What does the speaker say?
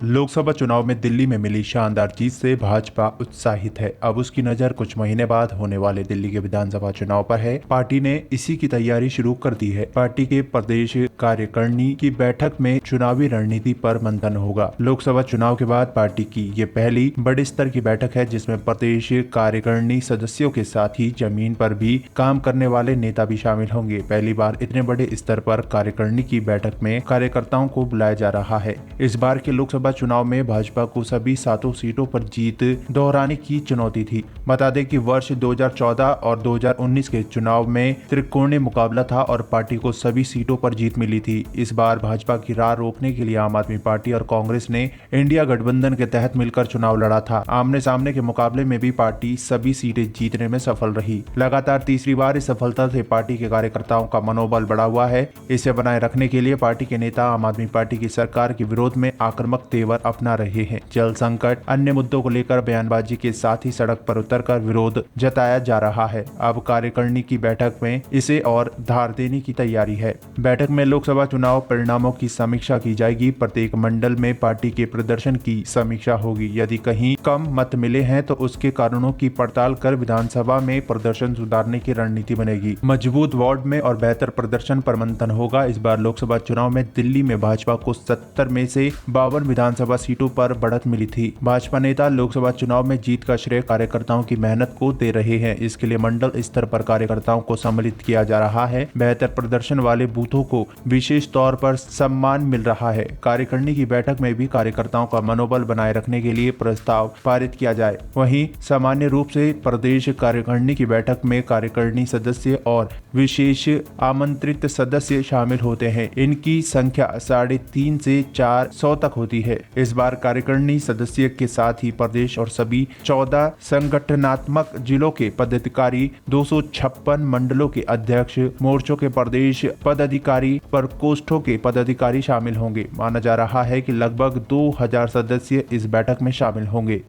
लोकसभा चुनाव में दिल्ली में मिली शानदार जीत से भाजपा उत्साहित है। अब उसकी नजर कुछ महीने बाद होने वाले दिल्ली के विधानसभा चुनाव पर है। पार्टी ने इसी की तैयारी शुरू कर दी है। पार्टी के प्रदेश कार्यकारिणी की बैठक में चुनावी रणनीति पर मंथन होगा। लोकसभा चुनाव के बाद पार्टी की ये पहली बड़े स्तर की बैठक है, जिसमें प्रदेश कार्यकारिणी सदस्यों के साथ ही जमीन पर भी काम करने वाले नेता भी शामिल होंगे। पहली बार इतने बड़े स्तर पर कार्यकारिणी की बैठक में कार्यकर्ताओं को बुलाया जा रहा है। इस बार के लोकसभा चुनाव में भाजपा को सभी 7 सीटों पर जीत दोहराने की चुनौती थी। बता दें कि वर्ष 2014 और 2019 के चुनाव में त्रिकोणीय मुकाबला था और पार्टी को सभी सीटों पर जीत मिली थी। इस बार भाजपा की राह रोकने के लिए आम आदमी पार्टी और कांग्रेस ने इंडिया गठबंधन के तहत मिलकर चुनाव लड़ा था। आमने सामने के मुकाबले में भी पार्टी सभी सीटें जीतने में सफल रही। लगातार तीसरी बार इस सफलता से पार्टी के कार्यकर्ताओं का मनोबल बढ़ा हुआ है। इसे बनाए रखने के लिए पार्टी के नेता आम आदमी पार्टी की सरकार के विरोध में आक्रामक तेवर अपना रहे हैं। जल संकट, अन्य मुद्दों को लेकर बयानबाजी के साथ ही सड़क पर उतरकर विरोध जताया जा रहा है। अब कार्यकारिणी की बैठक में इसे और धार देने की तैयारी है। बैठक में लोकसभा चुनाव परिणामों की समीक्षा की जाएगी। प्रत्येक मंडल में पार्टी के प्रदर्शन की समीक्षा होगी। यदि कहीं कम मत मिले हैं तो उसके कारणों की पड़ताल कर विधानसभा में प्रदर्शन सुधारने की रणनीति बनेगी। मजबूत वार्ड में और बेहतर प्रदर्शन पर मंथन होगा। इस बार लोकसभा चुनाव में दिल्ली में भाजपा को 70 में से 52 विधानसभा सीटों पर बढ़त मिली थी। भाजपा नेता लोकसभा चुनाव में जीत का श्रेय कार्यकर्ताओं की मेहनत को दे रहे हैं। इसके लिए मंडल स्तर पर कार्यकर्ताओं को सम्मिलित किया जा रहा है। बेहतर प्रदर्शन वाले बूथों को विशेष तौर पर सम्मान मिल रहा है। कार्यकारिणी की बैठक में भी कार्यकर्ताओं का मनोबल बनाए रखने के लिए प्रस्ताव पारित किया जाए। वहीं सामान्य रूप से प्रदेश कार्यकारिणी की बैठक में कार्यकारिणी सदस्य और विशेष आमंत्रित सदस्य शामिल होते हैं। इनकी संख्या 350 से 400 तक होती है। इस बार कार्यकारिणी सदस्य के साथ ही प्रदेश और सभी 14 संगठनात्मक जिलों के पदाधिकारी, 256 मंडलों के अध्यक्ष, मोर्चों के प्रदेश पदाधिकारी, प्रकोष्ठों के पदाधिकारी शामिल होंगे। माना जा रहा है कि लगभग 2000 सदस्य इस बैठक में शामिल होंगे।